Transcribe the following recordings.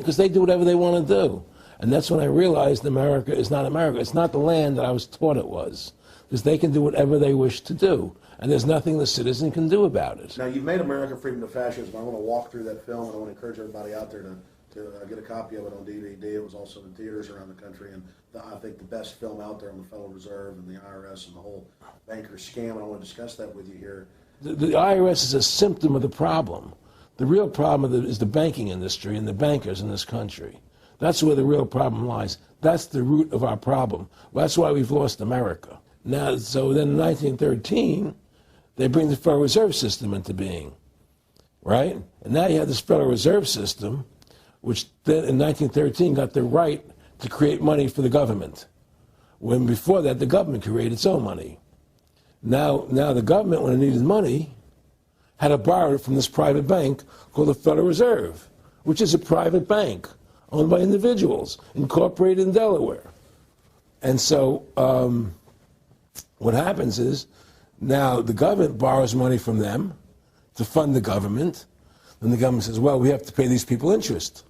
because they do whatever they want to do. And that's when I realized America is not America. It's not the land that I was taught it was, because they can do whatever they wish to do. And there's nothing the citizen can do about it. Now, you've made America Freedom to Fascism. I want to walk through that film, and I want to encourage everybody out there to get a copy of it on DVD. It was also in theaters around the country, and I think the best film out there on the Federal Reserve and the IRS and the whole banker scam, and I want to discuss that with you here. The IRS is a symptom of the problem. The real problem is the banking industry and the bankers in this country. That's where the real problem lies. That's the root of our problem. That's why we've lost America. Now, so then in 1913, they bring the Federal Reserve System into being, right? And now you have this Federal Reserve System, which then in 1913 got the right to create money for the government, when before that the government created its own money. Now the government, when it needed money, had to borrow it from this private bank called the Federal Reserve, which is a private bank owned by individuals, incorporated in Delaware. And so what happens is, now the government borrows money from them to fund the government. Then the government says, well, we have to pay these people interest.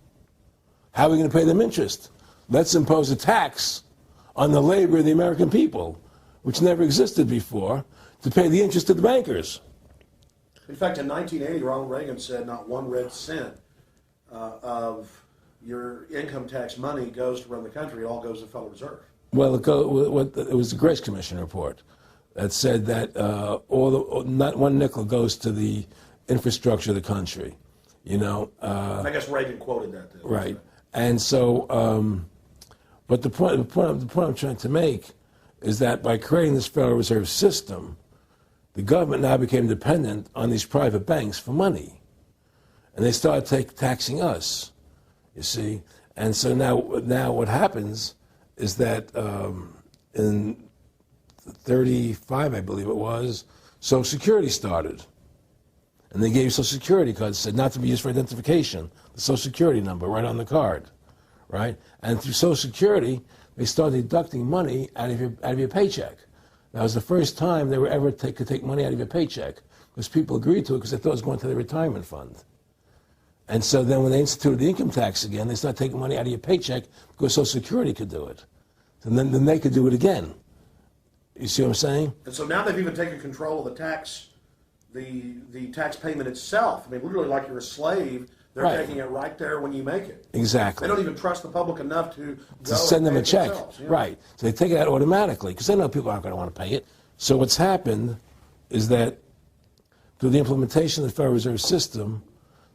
How are we going to pay them interest? Let's impose a tax on the labor of the American people, which never existed before, to pay the interest of the bankers. In fact, in 1980, Ronald Reagan said not 1 red cent of your income tax money goes to run the country. It all goes to the Federal Reserve. Well, it was the Grace Commission report that said that not 1 nickel goes to the infrastructure of the country. You know. I guess Reagan quoted that. Too, right. And so, but the point I'm trying to make is that by creating this Federal Reserve System, the government now became dependent on these private banks for money. And they started taxing us, you see. And so now what happens is that in 1935, I believe it was, Social Security started. And they gave you Social Security cards, said not to be used for identification, the Social Security number right on the card, right? And through Social Security, they started deducting money out of your paycheck. That was the first time they were ever could take money out of your paycheck, because people agreed to it because they thought it was going to their retirement fund. And so then when they instituted the income tax again, they started taking money out of your paycheck because Social Security could do it. And then they could do it again. You see what I'm saying? And so now they've even taken control of the tax payment itself. I mean, literally like you're a slave. They're taking it right there when you make it. Exactly. They don't even trust the public enough to send them a check. Right. So they take it out automatically because they know people aren't going to want to pay it. So what's happened is that through the implementation of the Federal Reserve System,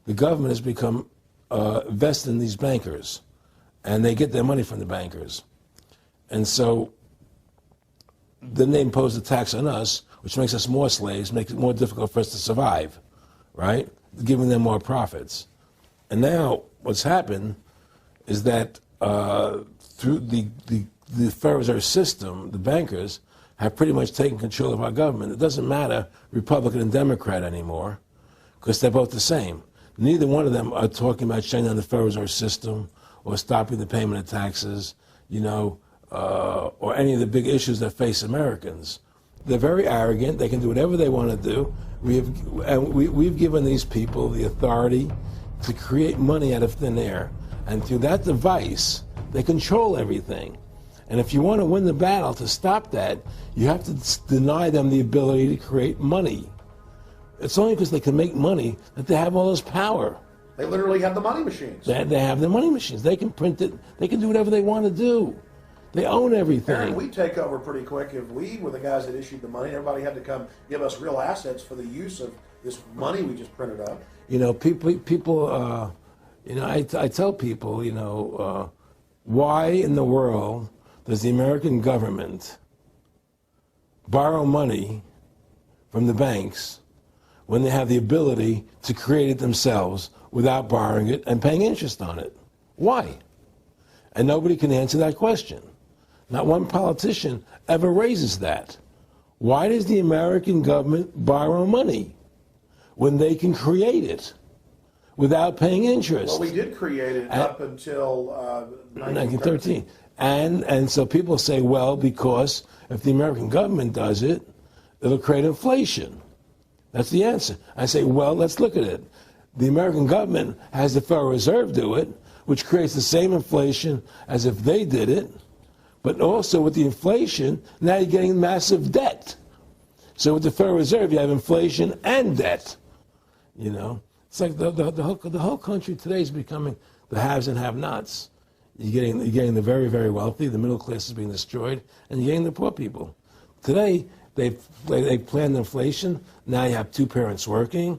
the government has become vested in these bankers, and they get their money from the bankers. And so then they impose a tax on us, which makes us more slaves, makes it more difficult for us to survive, right? Giving them more profits. And now what's happened is that through the Federal Reserve System, the bankers have pretty much taken control of our government. It doesn't matter Republican and Democrat anymore, because they're both the same. Neither one of them are talking about shutting down the Federal Reserve System or stopping the payment of taxes, you know, or any of the big issues that face Americans. They're very arrogant. They can do whatever they want to do. We've given these people the authority to create money out of thin air. And through that device, they control everything. And if you want to win the battle to stop that, you have to deny them the ability to create money. It's only because they can make money that they have all this power. They literally have the money machines. They have the money machines. They can print it. They can do whatever they want to do. They own everything. Aaron, we take over pretty quick. If we were the guys that issued the money, everybody had to come give us real assets for the use of this money we just printed up. You know, people you know, I tell people, you know, why in the world does the American government borrow money from the banks when they have the ability to create it themselves without borrowing it and paying interest on it? Why? And nobody can answer that question. Not one politician ever raises that. Why does the American government borrow money when they can create it without paying interest? Well, we did create it up until 1913. And so people say, well, because if the American government does it, it'll create inflation. That's the answer. I say, well, let's look at it. The American government has the Federal Reserve do it, which creates the same inflation as if they did it, but also with the inflation, now you're getting massive debt. So with the Federal Reserve, you have inflation and debt. You know, it's like the whole country today is becoming the haves and have-nots. You're getting the very, very wealthy, the middle class is being destroyed, and you're getting the poor people. Today, they planned inflation. Now you have two parents working.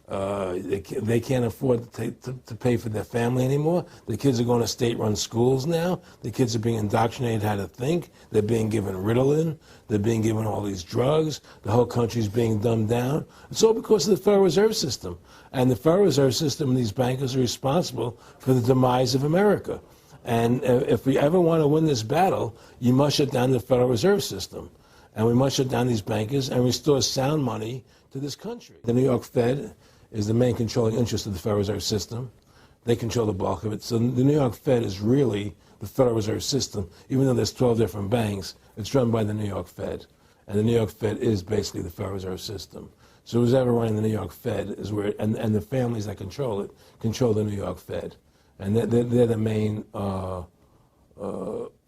They can't afford to pay for their family anymore. The kids are going to state-run schools now. The kids are being indoctrinated how to think. They're being given Ritalin. They're being given all these drugs. The whole country's being dumbed down. It's all because of the Federal Reserve System. And the Federal Reserve System and these bankers are responsible for the demise of America. And if we ever want to win this battle, you must shut down the Federal Reserve System. And we must shut down these bankers and restore sound money to this country. The New York Fed is the main controlling interest of the Federal Reserve System. They control the bulk of it. So the New York Fed is really the Federal Reserve System. Even though there's 12 different banks, it's run by the New York Fed. And the New York Fed is basically the Federal Reserve System. So who's ever running the New York Fed is where, and the families that control it, control the New York Fed. And they're the main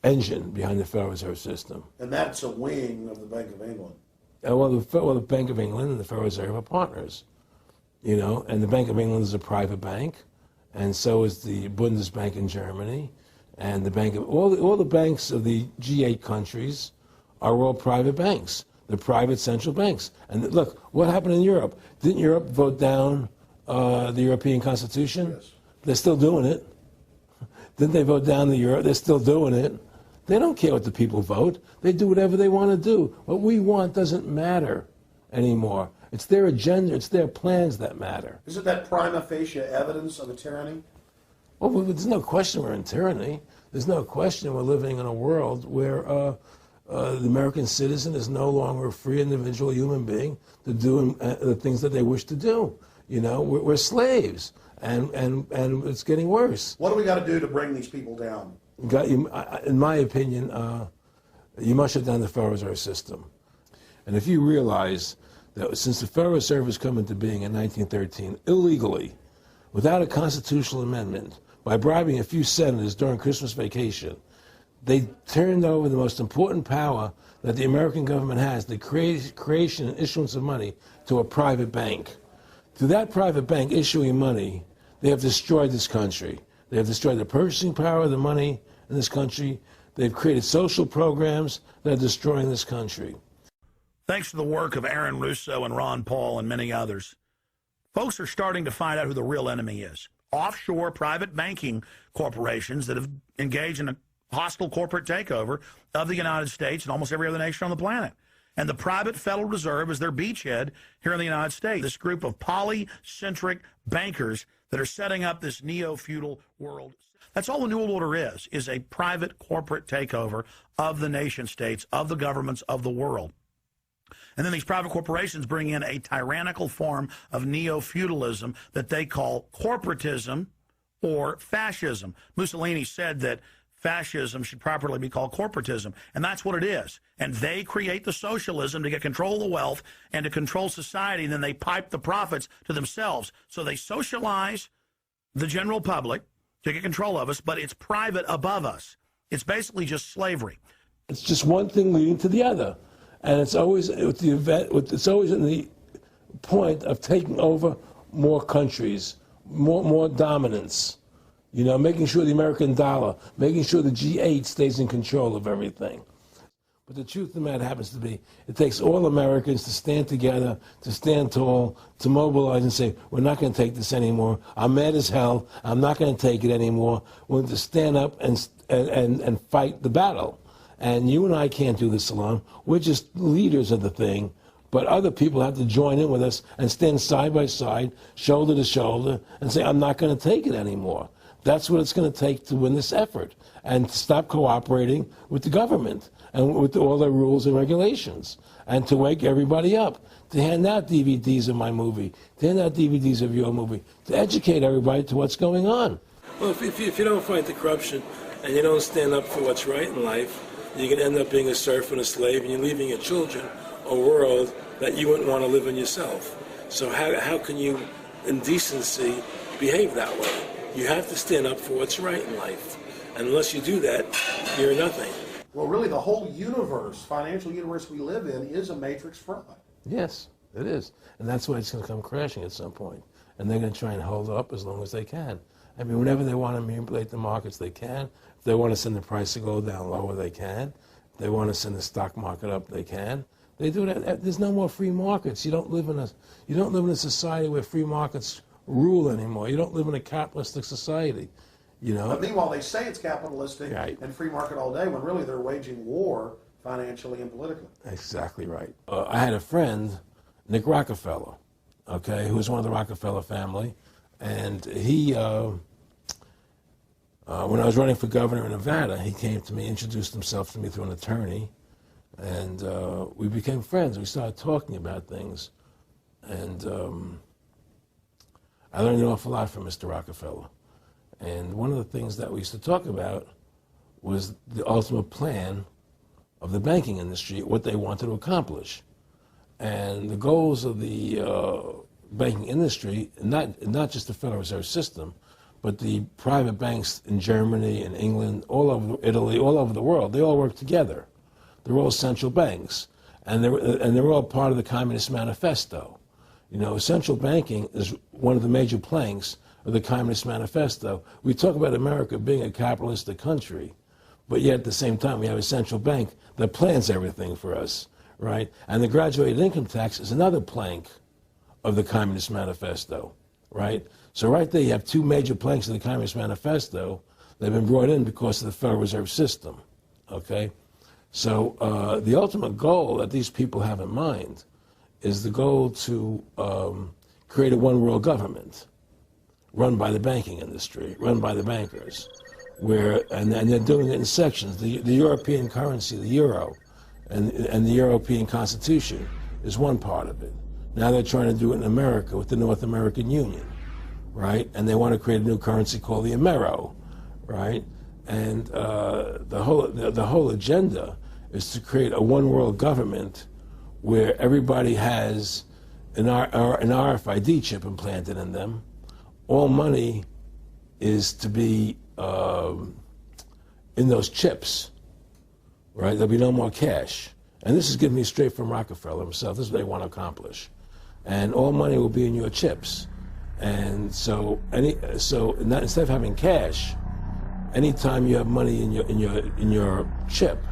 engine behind the Federal Reserve System. And that's a wing of the Bank of England. Well, the Bank of England and the Federal Reserve are partners. You know, and the Bank of England is a private bank, and so is the Bundesbank in Germany, and the bank of all the banks of the G8 countries are all private banks. They're private central banks. And look, what happened in Europe? Didn't Europe vote down the European Constitution? Yes. They're still doing it. Didn't they vote down the euro? They're still doing it. They don't care what the people vote. They do whatever they want to do. What we want doesn't matter anymore. It's their agenda, it's their plans that matter. Isn't that prima facie evidence of a tyranny? Well, there's no question we're in tyranny. There's no question we're living in a world where the American citizen is no longer a free individual human being to do the things that they wish to do. You know, we're slaves, and it's getting worse. What do we got to do to bring these people down? In my opinion, you must shut down the Federal Reserve System. And if you realize that since the Federal Reserve has come into being in 1913, illegally, without a constitutional amendment, by bribing a few senators during Christmas vacation, they turned over the most important power that the American government has, the creation and issuance of money, to a private bank. To that private bank issuing money, they have destroyed this country. They have destroyed the purchasing power of the money in this country. They've created social programs that are destroying this country. Thanks to the work of AARON Russo and Ron Paul and many others, folks are starting to find out who the real enemy is. Offshore private banking corporations that have engaged in a hostile corporate takeover of the United States and almost every other nation on the planet. And the private Federal Reserve is their beachhead here in the United States. This group of polycentric bankers that are setting up this neo-feudal world. That's all the New World Order is a private corporate takeover of the nation states, of the governments of the world. And then these private corporations bring in a tyrannical form of neo-feudalism that they call corporatism or fascism. Mussolini said that fascism should properly be called corporatism, and that's what it is. And they create the socialism to get control of the wealth and to control society, and then they pipe the profits to themselves. So they socialize the general public to get control of us, but it's private above us. It's basically just slavery. It's just one thing leading to the other. And it's always it's always in the point of taking over more countries, more dominance. You know, making sure the American dollar, making sure the G8 stays in control of everything. But the truth of the matter happens to be, it takes all Americans to stand together, to stand tall, to mobilize and say, we're not going to take this anymore. I'm mad as hell. I'm not going to take it anymore. We're going to stand up and fight the battle. And you and I can't do this alone. We're just leaders of the thing. But other people have to join in with us and stand side by side, shoulder to shoulder, and say, I'm not going to take it anymore. That's what it's going to take to win this effort and to stop cooperating with the government and with all their rules and regulations and to wake everybody up, to hand out DVDs of my movie, to hand out DVDs of your movie, to educate everybody to what's going on. Well, if you don't fight the corruption and you don't stand up for what's right in life, you can end up being a serf and a slave, and you're leaving your children a world that you wouldn't want to live in yourself. So how can you, in decency, behave that way? You have to stand up for what's right in life. And unless you do that, you're nothing. Well, really, the whole universe, financial universe we live in, is a matrix fraud. Yes, it is. And that's why it's going to come crashing at some point. And they're going to try and hold up as long as they can. I mean, whenever they want to manipulate the markets, they can. If they want to send the price of gold down lower, they can. If they want to send the stock market up, they can. They do that. There's no more free markets. You don't live in a society where free markets rule anymore. You don't live in a capitalistic society. You know. But meanwhile, they say it's capitalistic Right. and free market all day, when really they're waging war financially and politically. Exactly right. I had a friend, Nick Rockefeller, okay, who was one of the Rockefeller family, and he, when I was running for governor in Nevada, he came to me, introduced himself to me through an attorney, and we became friends. We started talking about things, and I learned an awful lot from Mr. Rockefeller. And one of the things that we used to talk about was the ultimate plan of the banking industry, what they wanted to accomplish. And the goals of the banking industry, not just the Federal Reserve System, but the private banks in Germany and England, all over Italy, all over the world, they all work together. They're all central banks, and they're all part of the Communist Manifesto. You know, central banking is one of the major planks of the Communist Manifesto. We talk about America being a capitalistic country, but yet at the same time we have a central bank that plans everything for us, right? And the graduated income tax is another plank of the Communist Manifesto, right? So right there you have two major planks of the Communist Manifesto that have been brought in because of the Federal Reserve System, okay? So the ultimate goal that these people have in mind is the goal to create a one-world government run by the banking industry, run by the bankers, and they're doing it in sections. The European currency, the euro, and the European Constitution is one part of it. Now they're trying to do it in America with the North American Union, right? And they want to create a new currency called the Amero, right? And the whole agenda is to create a one-world government where everybody has an RFID chip implanted in them. All money is to be in those chips, right? There'll be no more cash. And this is given me straight from Rockefeller himself. This is what they want to accomplish. And all money will be in your chips. And so instead of having cash, anytime you have money in your chip,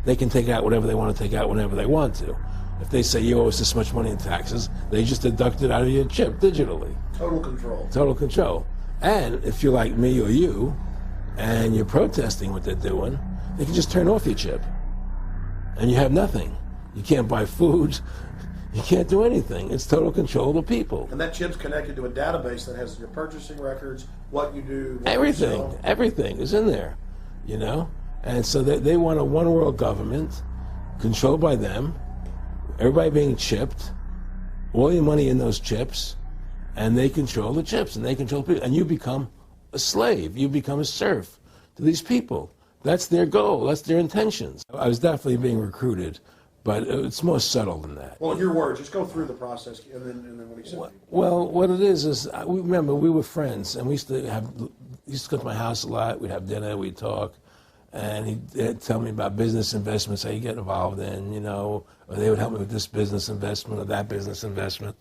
they can take out whatever they want to take out whenever they want to. If they say you owe us this much money in taxes, they just deduct it out of your chip digitally. Total control. Total control. And if you're like me or you, and you're protesting what they're doing, they can just turn off your chip. And you have nothing. You can't buy food. You can't do anything. It's total control of the people. And that chip's connected to a database that has your purchasing records, what you do, what Everything. you sell. Everything is in there, you know? And so they want a one-world government controlled by them, everybody being chipped, all your money in those chips, and they control the chips, and they control people. And you become a slave. You become a serf to these people. That's their goal. That's their intentions. I was definitely being recruited, but it's more subtle than that. Well, in your words, just go through the process, and then what he said. Well, what it is remember, we were friends, and we used to go to my house a lot. We'd have dinner, we'd talk. And he'd tell me about business investments, how you get involved in, you know, or they would help me with this business investment or that business investment.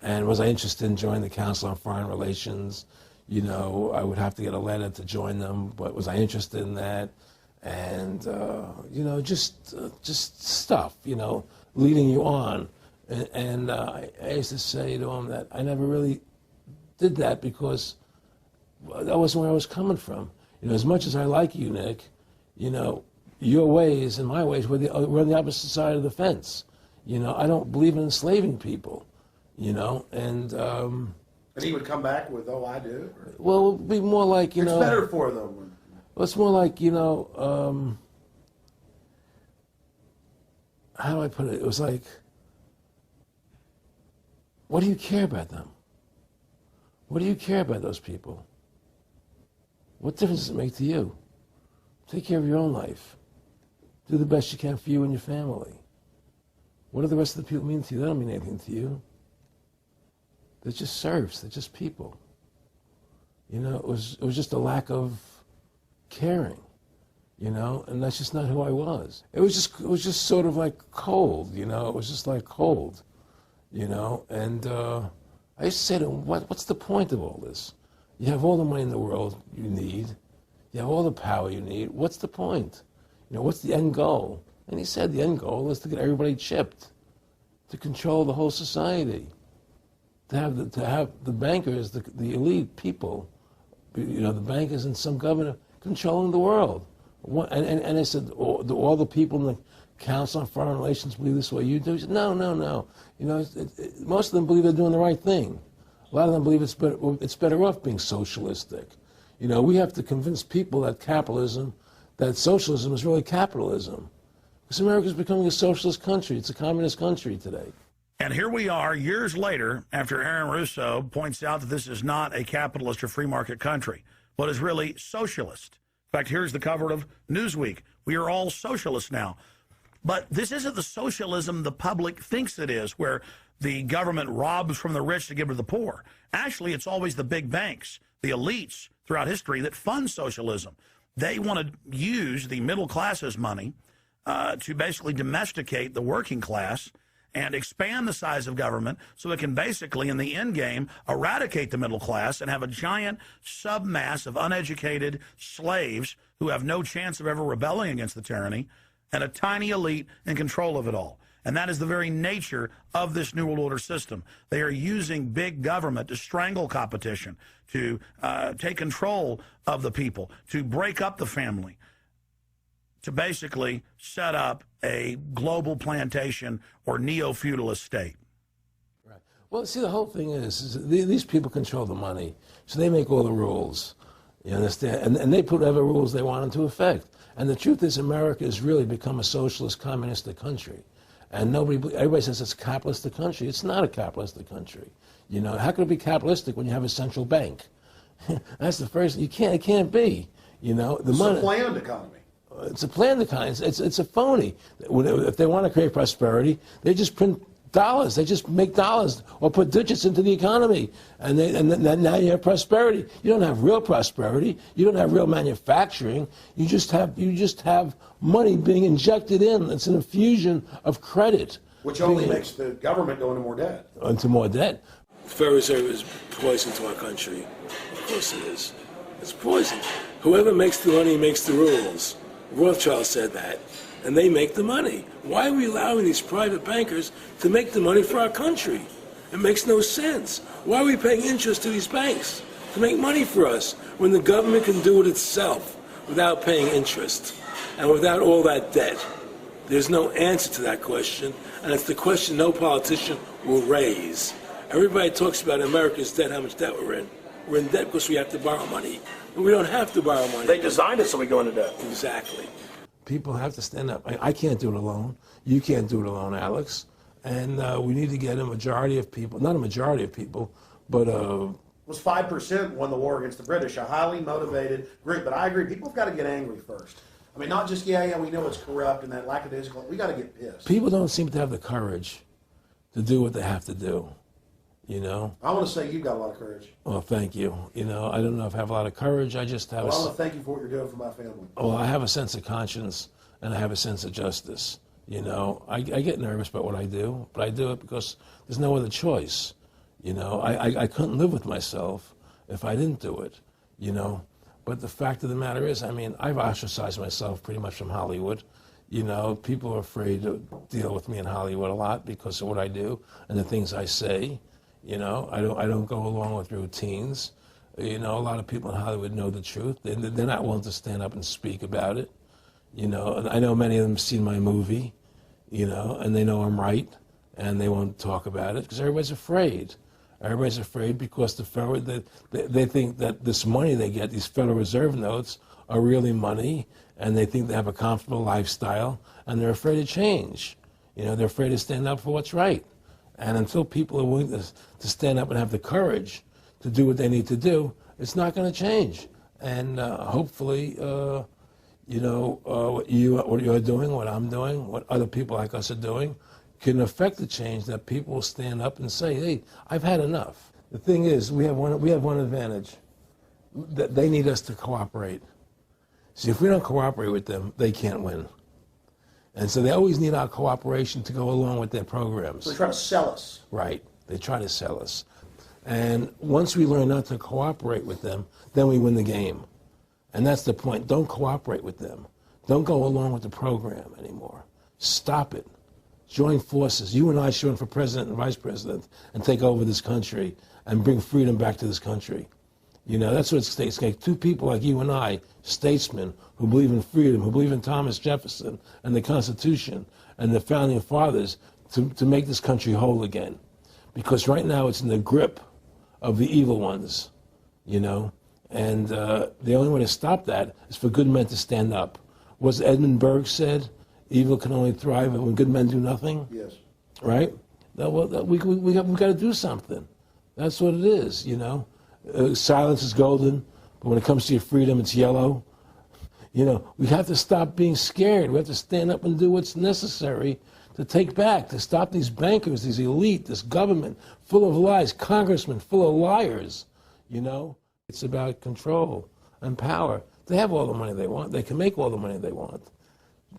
And was I interested in joining the Council on Foreign Relations? You know, I would have to get a letter to join them, but was I interested in that? And, you know, just stuff, you know, leading you on. And I used to say to him that I never really did that because that wasn't where I was coming from. You know, as much as I like you, Nick, you know, your ways and my ways, we're on the opposite side of the fence. You know, I don't believe in enslaving people, you know, and he would come back with, oh, I do? Or? Well, it would be more like, you know. It's better for them. Well, it's more like, you know, how do I put it? It was like, what do you care about them? What do you care about those people? What difference does it make to you? Take care of your own life. Do the best you can for you and your family. What do the rest of the people mean to you? They don't mean anything to you. They're just serfs. They're just people. You know, it was just a lack of caring, you know, and that's just not who I was. It was just sort of like cold, you know. It was just like cold, you know. And I used to say to him, what's the point of all this? You have all the money in the world you need. You have all the power you need. What's the point? You know, what's the end goal? And he said the end goal is to get everybody chipped, to control the whole society, to have the bankers, the elite people, you know, the bankers and some governor controlling the world. And I said, all the people in the Council on Foreign Relations believe this way you do? He said, no. You know, most of them believe they're doing the right thing. A lot of them believe it's better off being socialistic. You know, we have to convince people that socialism is really capitalism. Because America is becoming a socialist country. It's a communist country today. And here we are years later after Aaron Russo points out that this is not a capitalist or free market country, but is really socialist. In fact, here's the cover of Newsweek. We are all socialists now. But this isn't the socialism the public thinks it is, where the government robs from the rich to give to the poor. Actually, it's always the big banks, the elites throughout history that fund socialism. They want to use the middle class's money to basically domesticate the working class and expand the size of government so it can basically, in the end game, eradicate the middle class and have a giant submass of uneducated slaves who have no chance of ever rebelling against the tyranny, and a tiny elite in control of it all. And that is the very nature of this New World Order system. They are using big government to strangle competition, to take control of the people, to break up the family, to basically set up a global plantation or neo-feudalist state. Right. Well, see, the whole thing is these people control the money, so they make all the rules. You understand? And they put whatever rules they want into effect. And the truth is, America has really become a socialist, communistic country. And everybody says it's a capitalistic country. It's not a capitalistic country. You know, how could it be capitalistic when you have a central bank? That's the first. It can't be. You know, It's a planned economy. It's a planned economy. It's a phony. If they want to create prosperity, they just print dollars. They just make dollars or put digits into the economy, and now you have prosperity. You don't have real prosperity. You don't have real manufacturing. You just have money being injected in. It's an infusion of credit, which only makes the government go into more debt. Into more debt. The Federal Reserve is poison to our country. Of course it is. It's poison. Whoever makes the money makes the rules. Rothschild said that. And they make the money. Why are we allowing these private bankers to make the money for our country? It makes no sense. Why are we paying interest to these banks to make money for us when the government can do it itself without paying interest and without all that debt? There's no answer to that question, and it's the question no politician will raise. Everybody talks about America's debt, how much debt we're in. We're in debt because we have to borrow money. And we don't have to borrow money. They designed it so we go into debt. Exactly. People have to stand up. I can't do it alone. You can't do it alone, Alex. And we need to get a majority of people, not a majority of people, but... It was 5% won the war against the British, a highly motivated group. But I agree, people have got to get angry first. I mean, not just, yeah, we know it's corrupt and that lackadaisical. We got to get pissed. People don't seem to have the courage to do what they have to do, you know? I want to say you've got a lot of courage. Well, thank you. You know, I don't know if I have a lot of courage. I just have I want to thank you for what you're doing for my family. Well, I have a sense of conscience, and I have a sense of justice. You know, I get nervous about what I do, but I do it because there's no other choice. You know, I couldn't live with myself if I didn't do it, you know. But the fact of the matter is, I mean, I've ostracized myself pretty much from Hollywood. You know, people are afraid to deal with me in Hollywood a lot because of what I do and the things I say. You know, I don't go along with routines. You know, a lot of people in Hollywood know the truth. They're not willing to stand up and speak about it. You know, and I know many of them have seen my movie, you know, and they know I'm right, and they won't talk about it because everybody's afraid. Everybody's afraid because they think that this money they get, these Federal Reserve notes, are really money, and they think they have a comfortable lifestyle, and they're afraid to change. You know, they're afraid to stand up for what's right. And until people are willing to stand up and have the courage to do what they need to do, it's not going to change. And hopefully, you know, what you're doing, what I'm doing, what other people like us are doing, can affect the change that people will stand up and say, hey, I've had enough. The thing is, we have one advantage, they need us to cooperate. See, if we don't cooperate with them, they can't win. And so they always need our cooperation to go along with their programs. So they try to sell us. Right. They try to sell us. And once we learn not to cooperate with them, then we win the game. And that's the point. Don't cooperate with them. Don't go along with the program anymore. Stop it. Join forces. You and I should run for president and vice president and take over this country and bring freedom back to this country. You know, that's what it takes. Two people like you and I, statesmen, who believe in freedom, who believe in Thomas Jefferson and the Constitution and the founding fathers to make this country whole again. Because right now it's in the grip of the evil ones, you know. And the only way to stop that is for good men to stand up. What's Edmund Burke said? Evil can only thrive when good men do nothing. Yes. Right? We got to do something. That's what it is, you know. Silence is golden, but when it comes to your freedom, it's yellow. You know, we have to stop being scared. We have to stand up and do what's necessary to take back, to stop these bankers, these elite, this government full of lies, congressmen full of liars, you know. It's about control and power. They have all the money they want. They can make all the money they want.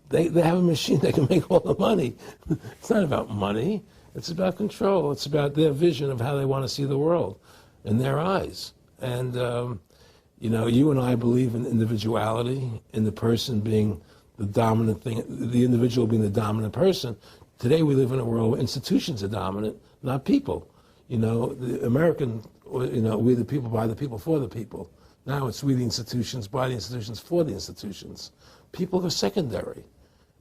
They have a machine that can make all the money. It's not about money. It's about control. It's about their vision of how they want to see the world in their eyes. And, you know, you and I believe in individuality, in the person being the dominant thing, the individual being the dominant person. Today we live in a world where institutions are dominant, not people. You know, the American, you know, we the people, by the people, for the people. Now it's we the institutions, by the institutions, for the institutions. People are secondary.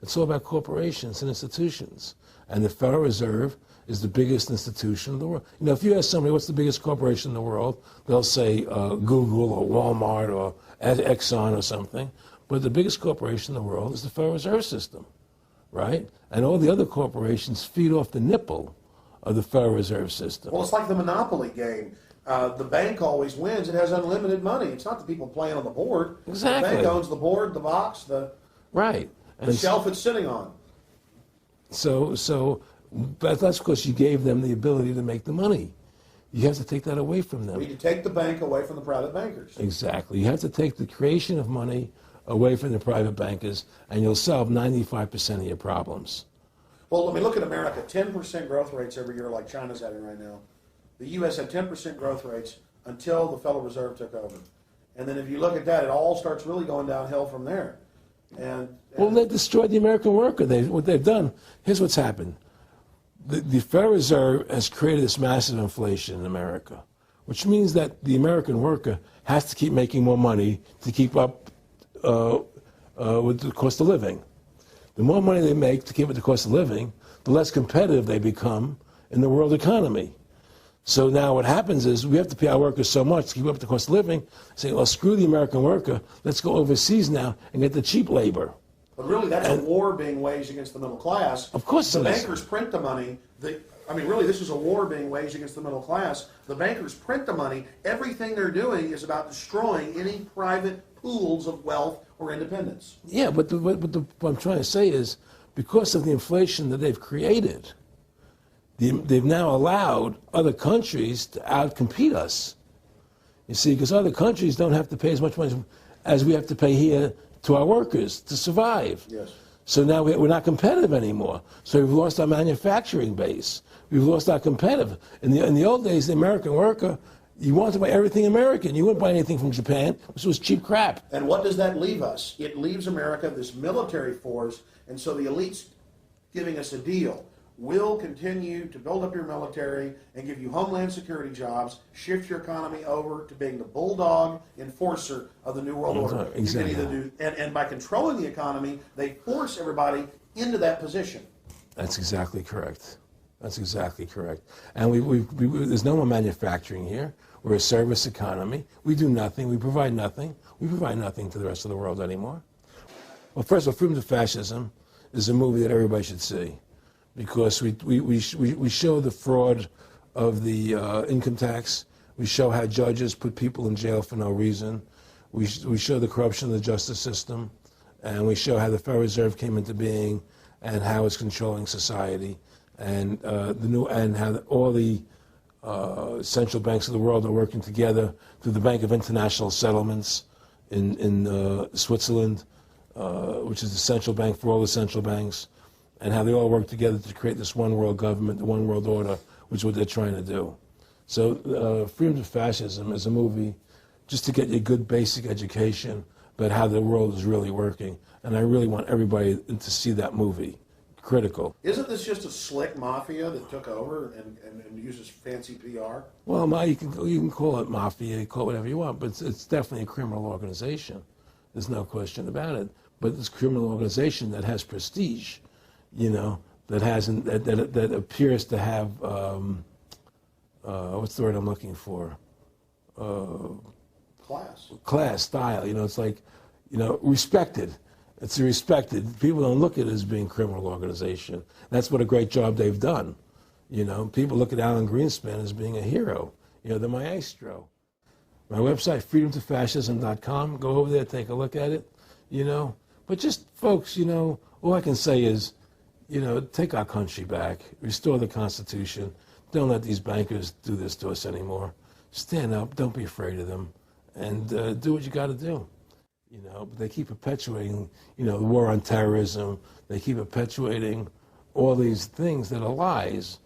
It's all about corporations and institutions. And the Federal Reserve is the biggest institution in the world. You know, if you ask somebody what's the biggest corporation in the world, they'll say Google or Walmart or Exxon or something. But the biggest corporation in the world is the Federal Reserve System, right? And all the other corporations feed off the nipple of the Federal Reserve System. Well, it's like the monopoly game. The bank always wins. It has unlimited money. It's not the people playing on the board. Exactly. The bank owns the board, the box, the right. The shelf it's sitting on. But that's because you gave them the ability to make the money. You have to take that away from them. We need to take the bank away from the private bankers. Exactly. You have to take the creation of money away from the private bankers, and you'll solve 95% of your problems. Well, let me look at America. 10% growth rates every year like China's having right now. The U.S. had 10% growth rates until the Federal Reserve took over. And then if you look at that, it all starts really going downhill from there. Well, they destroyed the American worker. What they've done, here's what's happened. The Federal Reserve has created this massive inflation in America, which means that the American worker has to keep making more money to keep up with the cost of living. The more money they make to keep up with the cost of living, the less competitive they become in the world economy. So now what happens is we have to pay our workers so much to keep up with the cost of living, say, well, screw the American worker, let's go overseas now and get the cheap labor. But really, that's a war being waged against the middle class. Of course the it is. bankers print the money. Really, this is a war being waged against the middle class. The bankers print the money. Everything they're doing is about destroying any private pools of wealth or independence. Yeah, but what I'm trying to say is because of the inflation that they've created, they've now allowed other countries to outcompete us. You see, because other countries don't have to pay as much money as we have to pay here to our workers to survive. Yes. So now we're not competitive anymore. So we've lost our manufacturing base. We've lost our competitive. In the old days, the American worker, you wanted to buy everything American. You wouldn't buy anything from Japan, which was cheap crap. And what does that leave us? It leaves America this military force, and so the elites giving us a deal. We'll continue to build up your military and give you homeland security jobs, shift your economy over to being the bulldog enforcer of the New World Order. Exactly. You can either do, and by controlling the economy, they force everybody into that position. That's exactly correct. That's exactly correct. And there's no more manufacturing here. We're a service economy. We do nothing. We provide nothing. We provide nothing to the rest of the world anymore. Well, first of all, Freedom to Fascism is a movie that everybody should see, because we show the fraud of the income tax. We show how judges put people in jail for no reason. We show the corruption of the justice system, and we show how the Federal Reserve came into being and how it's controlling society, and how all the Central banks of the world are working together through the Bank of International Settlements in Switzerland, which is the central bank for all the central banks, and how they all work together to create this one world government, the one world order, which is what they're trying to do. So Freedom to Fascism is a movie just to get you a good basic education about how the world is really working. And I really want everybody to see that movie. Critical. Isn't this just a slick mafia that took over and uses fancy PR? Well, you can call it mafia, you call it whatever you want, but it's definitely a criminal organization. There's no question about it. But it's a criminal organization that has prestige, you know, that appears to have what's the word I'm looking for? Class, style. You know, it's like, you know, respected. It's respected. People don't look at it as being a criminal organization. That's what a great job they've done. You know, people look at Alan Greenspan as being a hero. You know, the maestro. My website, freedomtofascism.com. Go over there, take a look at it. You know, but just folks, you know, all I can say is, you know, take our country back, restore the Constitution. Don't let these bankers do this to us anymore. Stand up. Don't be afraid of them, and do what you got to do. You know, but they keep perpetuating, you know, the war on terrorism. They keep perpetuating all these things that are lies.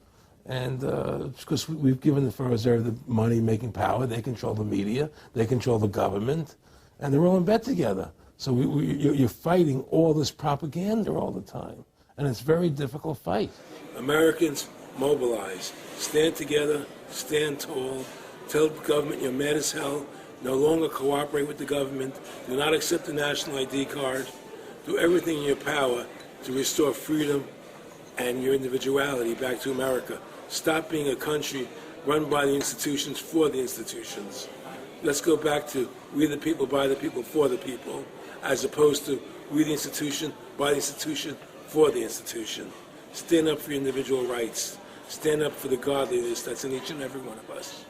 And because we've given the Federal Reserve the money-making power, they control the media, they control the government, and they're all in bed together. So you're fighting all this propaganda all the time. And it's a very difficult fight. Americans, mobilize. Stand together, stand tall. Tell the government you're mad as hell. No longer cooperate with the government. Do not accept the national ID card. Do everything in your power to restore freedom and your individuality back to America. Stop being a country run by the institutions for the institutions. Let's go back to we the people, by the people, for the people, as opposed to we the institution, by the institution, for the institution. Stand up for your individual rights. Stand up for the godliness that's in each and every one of us.